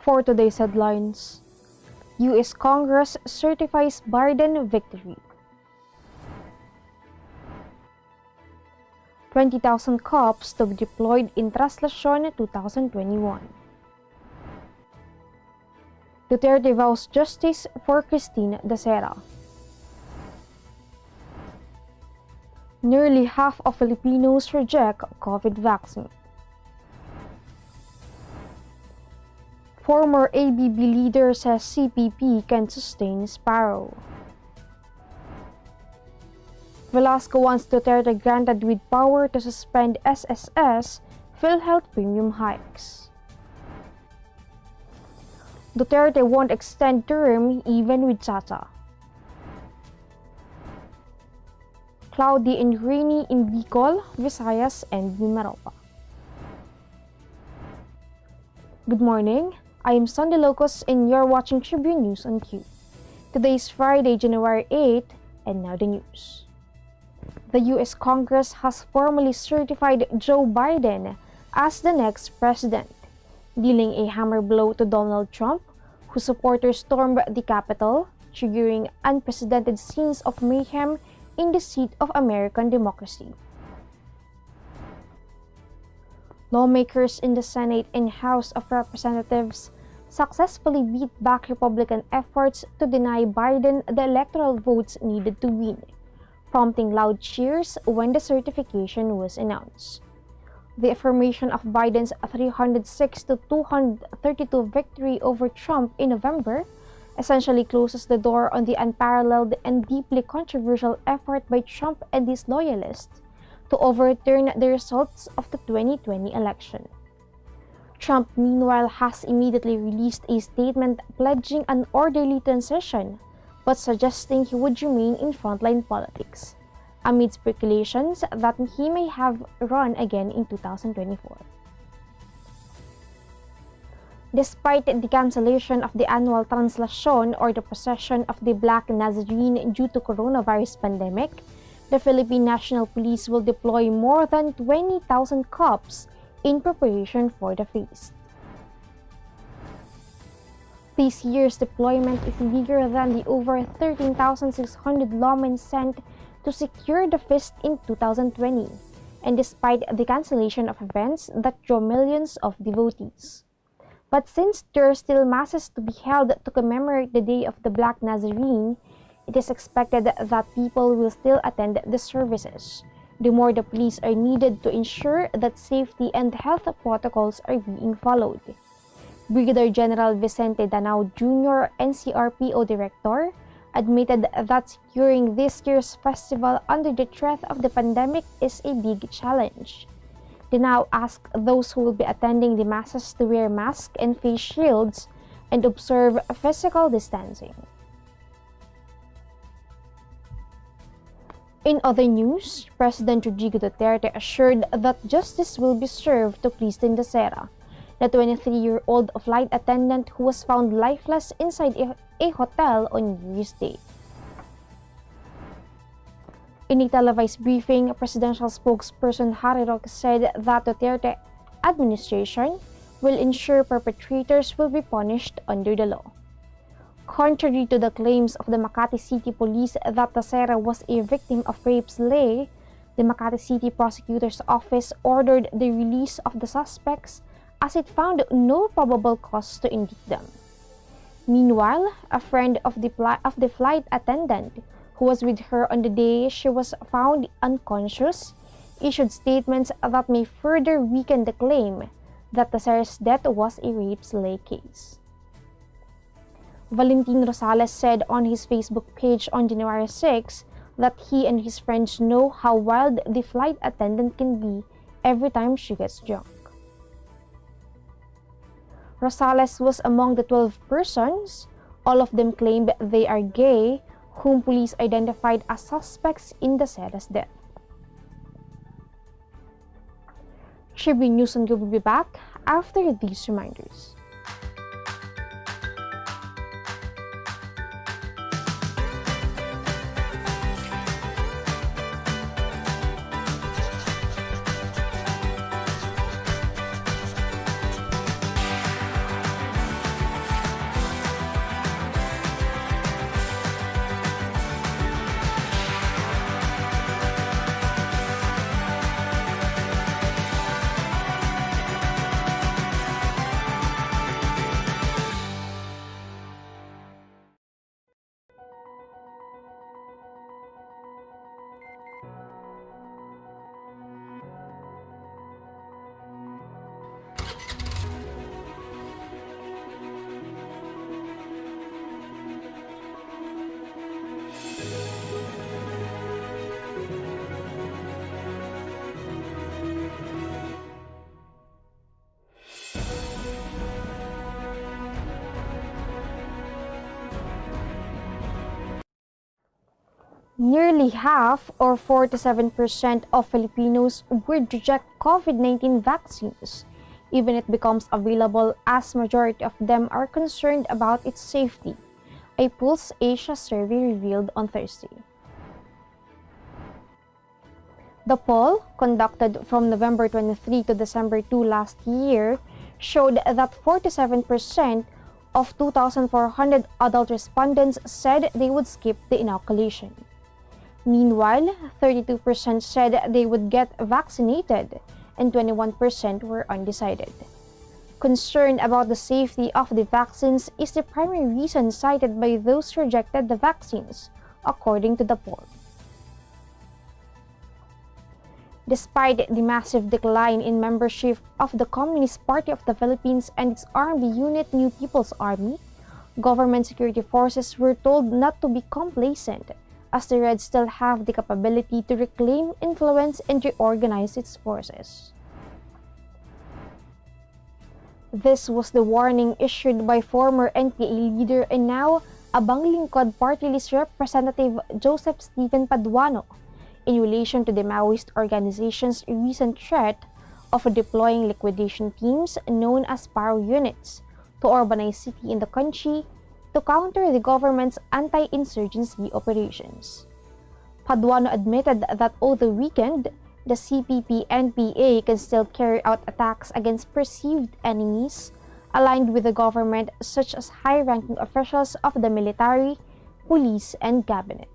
For today's headlines, U.S. Congress certifies Biden victory. 20,000 cops to be deployed in Traslacion 2021. Duterte vows justice for Christine Dacera. Nearly half of Filipinos reject COVID vaccine. Former ABB leader says CPP can sustain Sparrow. Velasco wants Duterte granted with power to suspend SSS Philhealth premium hikes. Duterte won't extend term even with Tata. Cloudy and rainy in Bicol, Visayas, and Mimaropa. Good morning, I am Sunday Locos and you're watching Tribune News on Q. Today is Friday, January 8, and now the news. The U.S. Congress has formally certified Joe Biden as the next president, dealing a hammer blow to Donald Trump, whose supporters stormed the Capitol, triggering unprecedented scenes of mayhem in the seat of American democracy. Lawmakers in the Senate and House of Representatives successfully beat back Republican efforts to deny Biden the electoral votes needed to win, prompting loud cheers when the certification was announced. The affirmation of Biden's 306 to 232 victory over Trump in November essentially closes the door on the unparalleled and deeply controversial effort by Trump and his loyalists to overturn the results of the 2020 election. Trump, meanwhile, has immediately released a statement pledging an orderly transition, but suggesting he would remain in frontline politics, amid speculations that he may have run again in 2024. Despite the cancellation of the annual Traslacion or the procession of the Black Nazarene due to coronavirus pandemic, the Philippine National Police will deploy more than 20,000 cops in preparation for the feast. This year's deployment is bigger than the over 13,600 lawmen sent to secure the feast in 2020, and despite the cancellation of events that draw millions of devotees. But since there are still masses to be held to commemorate the Day of the Black Nazarene, it is expected that people will still attend the services. The more the police are needed to ensure that safety and health protocols are being followed. Brigadier General Vicente Danao Jr., NCRPO Director, admitted that securing this year's festival under the threat of the pandemic is a big challenge. They now ask those who will be attending the masses to wear masks and face shields and observe physical distancing. In other news, President Rodrigo Duterte assured that justice will be served to Christine Dacera, the 23-year-old flight attendant who was found lifeless inside a hotel on New Year's Day. In a televised briefing, presidential spokesperson Harry Roque said that Duterte administration will ensure perpetrators will be punished under the law. Contrary to the claims of the Makati City Police that Dacera was a victim of rape slay, the Makati City Prosecutor's Office ordered the release of the suspects as it found no probable cause to indict them. Meanwhile, a friend of the flight attendant who was with her on the day she was found unconscious issued statements that may further weaken the claim that Dacera's death was a rape slay case. Valentin Rosales said on his Facebook page on January 6 that he and his friends know how wild the flight attendant can be every time she gets drunk. Rosales was among the 12 persons, all of them claimed they are gay, whom police identified as suspects in Dacera's death. Tribune News and will be back after these reminders. Nearly half, or 47% of Filipinos, would reject COVID-19 vaccines, even if it becomes available, as majority of them are concerned about its safety, a Pulse Asia survey revealed on Thursday. The poll, conducted from November 23 to December 2 last year, showed that 47% of 2,400 adult respondents said they would skip the inoculation. Meanwhile, 32% said they would get vaccinated, and 21% were undecided. Concern about the safety of the vaccines is the primary reason cited by those who rejected the vaccines, according to the poll. Despite the massive decline in membership of the Communist Party of the Philippines and its armed unit New People's Army, government security forces were told not to be complacent, as the Reds still have the capability to reclaim influence and reorganize its forces. This was the warning issued by former NPA leader and now Abang Lingkod Party List Representative Joseph Stephen Paduano in relation to the Maoist organization's recent threat of deploying liquidation teams known as Sparrow units to urbanize cities in the country to counter the government's anti-insurgency operations. Paduano admitted that over the weekend, the CPP-NPA can still carry out attacks against perceived enemies aligned with the government, such as high-ranking officials of the military, police, and cabinet.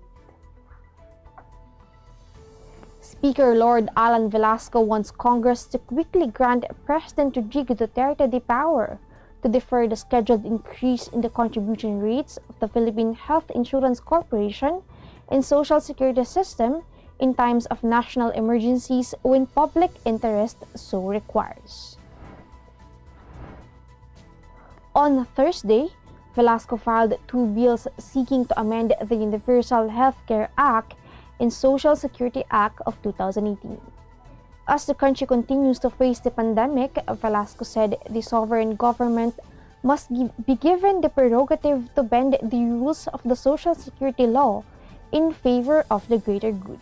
Speaker Lord Alan Velasco wants Congress to quickly grant President Rodrigo Duterte the power to defer the scheduled increase in the contribution rates of the Philippine Health Insurance Corporation and Social Security System in times of national emergencies when public interest so requires. On Thursday, Velasco filed two bills seeking to amend the Universal Healthcare Act and Social Security Act of 2018. As the country continues to face the pandemic, Velasco said the sovereign government must be given the prerogative to bend the rules of the Social Security law in favor of the greater good.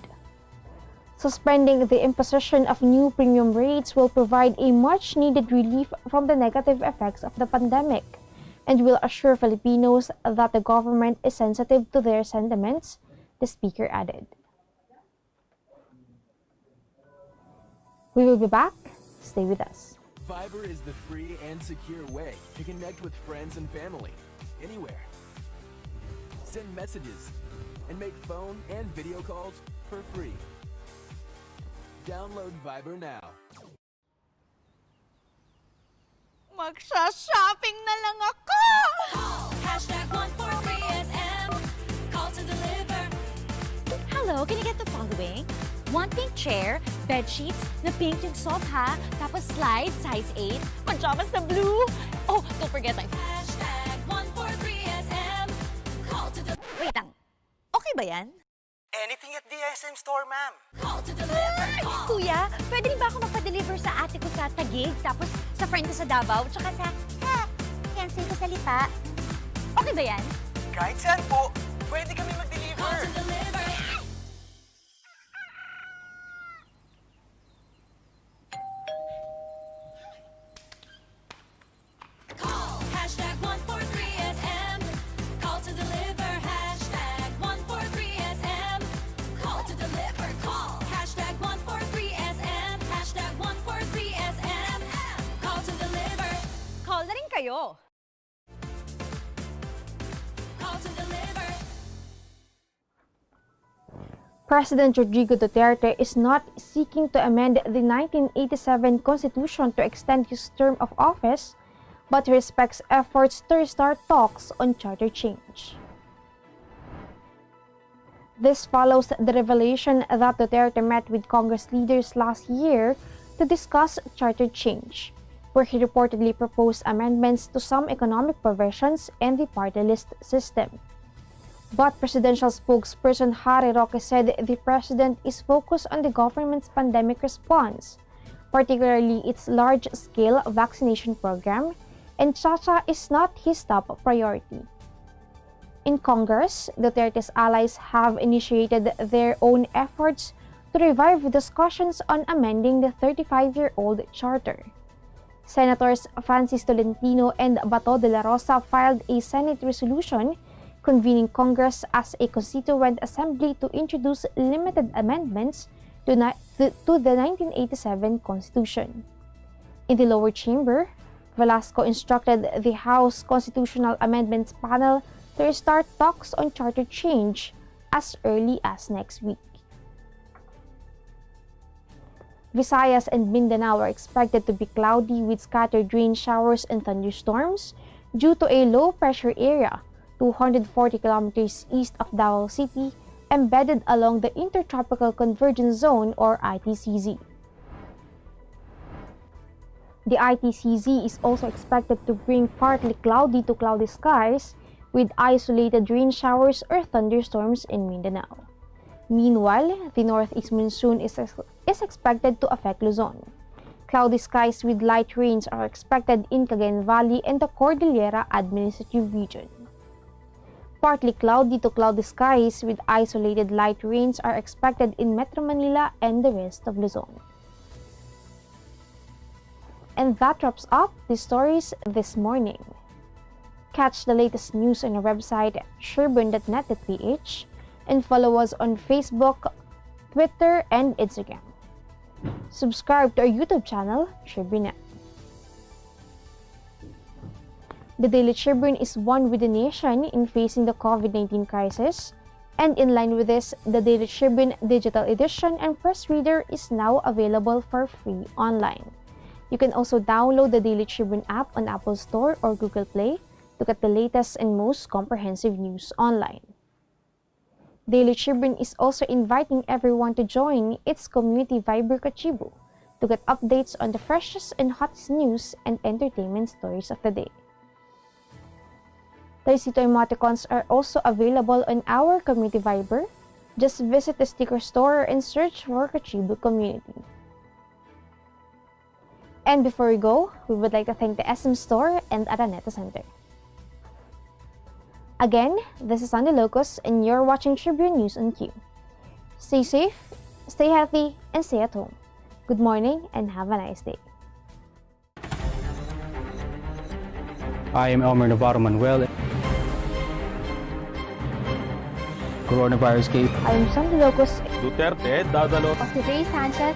Suspending the imposition of new premium rates will provide a much-needed relief from the negative effects of the pandemic and will assure Filipinos that the government is sensitive to their sentiments, the speaker added. We will be back. Stay with us. Fiber is the free and secure way to connect with friends and family, anywhere. Send messages and make phone and video calls for free. Download Viber now. Magsha-shopping na lang ako! #143SM. Call to deliver. Hello, can you get the following? One pink chair, bed sheets, na pink yung sofa, tapos slides, size 8, pajamas na blue. Oh, don't forget my... #143SM. Call to deliver. Wait lang. Okay ba yan? Anything at the SM store, ma'am. Call to deliver. Call. Kuya, pwede rin ba ako magpa-deliver sa ate ko sa Taguig, tapos sa friend ko sa Davao, tsaka sa... Fiancé ko sa Lipa? Okay ba yan? Kahit saan po, pwede kami Call mag-deliver. to deliver. Call. #143SM. Call to deliver. #143SM. Call to deliver. Call. #143SM. #143SM. Call to deliver. Call na rin kayo. Call to deliver. President Rodrigo Duterte is not seeking to amend the 1987 Constitution to extend his term of office, but respects efforts to restart talks on charter change. This follows the revelation that Duterte met with Congress leaders last year to discuss charter change, where he reportedly proposed amendments to some economic provisions and the party list system. But presidential spokesperson Harry Roque said the president is focused on the government's pandemic response, particularly its large-scale vaccination program, and Chacha is not his top priority. In Congress, Duterte's allies have initiated their own efforts to revive discussions on amending the 35-year-old charter. Senators Francis Tolentino and Bato de la Rosa filed a Senate resolution convening Congress as a constituent assembly to introduce limited amendments to the 1987 Constitution. In the lower chamber, Velasco instructed the House Constitutional Amendments panel to restart talks on charter change as early as next week. Visayas and Mindanao are expected to be cloudy with scattered rain showers and thunderstorms due to a low-pressure area 240 kilometers east of Davao City embedded along the Intertropical Convergence Zone or ITCZ. The ITCZ is also expected to bring partly cloudy to cloudy skies with isolated rain showers or thunderstorms in Mindanao. Meanwhile, the northeast monsoon is expected to affect Luzon. Cloudy skies with light rains are expected in Cagayan Valley and the Cordillera Administrative Region. Partly cloudy to cloudy skies with isolated light rains are expected in Metro Manila and the rest of Luzon. And that wraps up the stories this morning. Catch the latest news on our website sherburne.net.ph and follow us on Facebook, Twitter, and Instagram. Subscribe to our YouTube channel, Sherburne. The Daily Tribune is one with the nation in facing the COVID-19 crisis, and in line with this, the Daily Tribune digital edition and press reader is now available for free online. You can also download the Daily Tribune app on Apple Store or Google Play to get the latest and most comprehensive news online. Daily Tribune is also inviting everyone to join its community Viber Kachibu to get updates on the freshest and hottest news and entertainment stories of the day. Taysito emoticons are also available on our community Viber. Just visit the sticker store and search for Kachibu Community. And before we go, we would like to thank the SM Store and Araneta Center. Again, this is Sandy Locos, and you're watching Tribune News on Q. Stay safe, stay healthy, and stay at home. Good morning and have a nice day. I am Elmer Navarro Manuel. Coronavirus case. I am Sandy Locos. Duterte, dadalo. Ray Sanchez.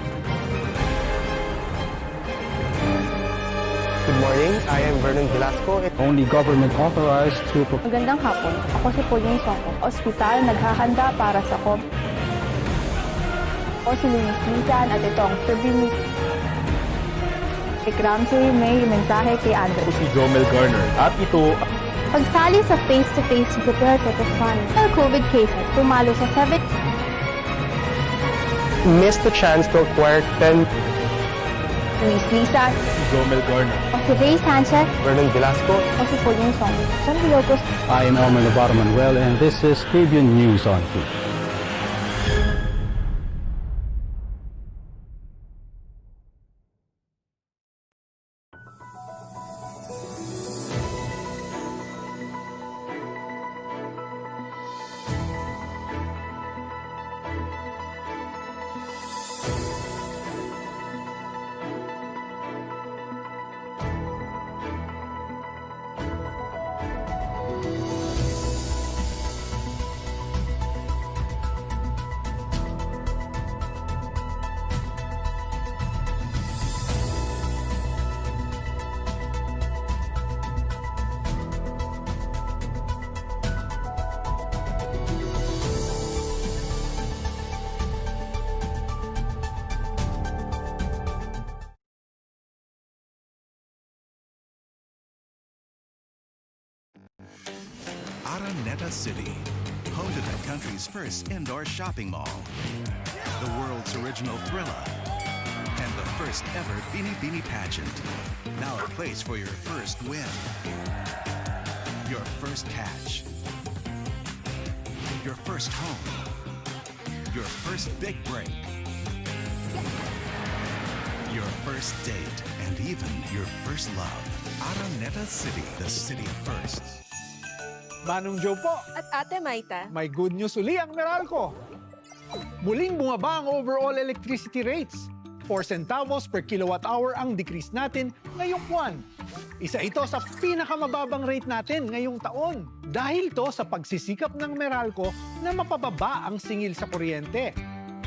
Good morning, I am Vernon Velasco. Only government authorized to Magandang hapon. Ako si Pauline Soko. Ospital naghahanda para sa COVID. Ako si Luis Lisan at ito ang Tribune News. Si Ramsey may mensahe kay Andrew. Si Jomel Garner. At ito, Pagsali sa face-to-face Duterte to fund COVID cases, tumalo sa 7. Missed the chance to acquire 10. Luis Lisan. si Jomel Garner. Ako si Ray Sanchez. Vernon Velasco. Ako si Pauline Soko. Sandy Locos. I am Elmer Navarro Manuel, and this is Tribune News on Q. Araneta City, home to the country's first indoor shopping mall, the world's original Thrilla, and the first ever Bini Bini pageant. Now a place for your first win, your first catch, your first home, your first big break, your first date, and even your first love. Araneta City, the city of firsts. Manong Joe po, At Ate Maita, may good news uli ang Meralco. Muling bumaba ang overall electricity rates. 4 centavos per kilowatt hour ang decrease natin ngayong buwan. Isa ito sa pinakamababang rate natin ngayong taon. Dahil to sa pagsisikap ng Meralco na mapababa ang singil sa kuryente.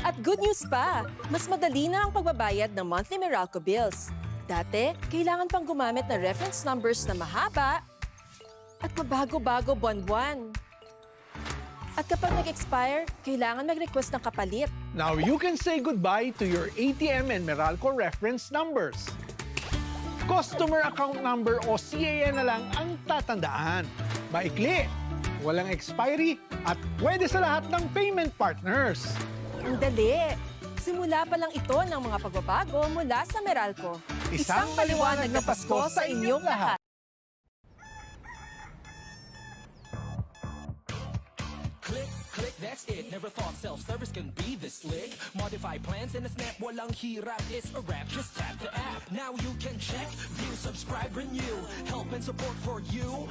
at good news pa, mas madali na ang pagbabayad ng monthly Meralco bills. Dati, kailangan pang gumamit ng reference numbers na mahaba at mabago-bago buwan-buwan. At kapag nag-expire, kailangan mag-request ng kapalit. Now you can say goodbye to your ATM and Meralco reference numbers. Customer account number o CAN na lang ang tatandaan. Maikli, walang expiry, at pwede sa lahat ng payment partners. Ang dali! Simula pa lang ito ng mga pagbabago mula sa Meralco. Isang maliwanag na Pasko sa inyong lahat. Click, click, that's it. Never thought self-service can be this slick. Modify plans in a snap, walang hirap. It's a wrap, just tap the app. Now you can check, view, subscribe, renew. Help and support for you.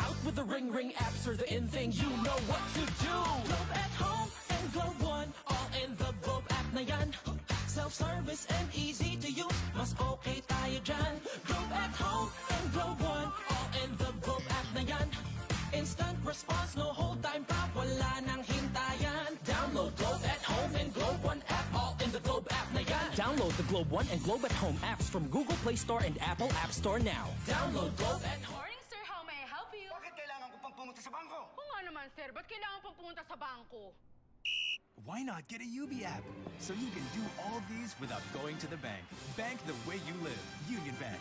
Out with the Ring Ring apps are the in thing. You know what to do. Globe at home and Globe One, all in the Globe app na yan. Self-service and easy to use. Mas okay tayo dyan. Globe at home and Globe One, all in the Globe app na yan. Instant response, no hold time pa, wala nang hintayan. Download Globe at Home and Globe One app, all in the Globe app na yan. Download the Globe One and Globe at Home apps from Google Play Store and Apple App Store now. Download Globe at Home. Morning, sir. How may I help you? Bakit kailangan ko pang pumunta sa bangko? Kung nga naman, sir. Ba't kailangan pang pumunta sa bangko? Why not get a UB app so you can do all these without going to the bank? Bank the way you live. Union Bank.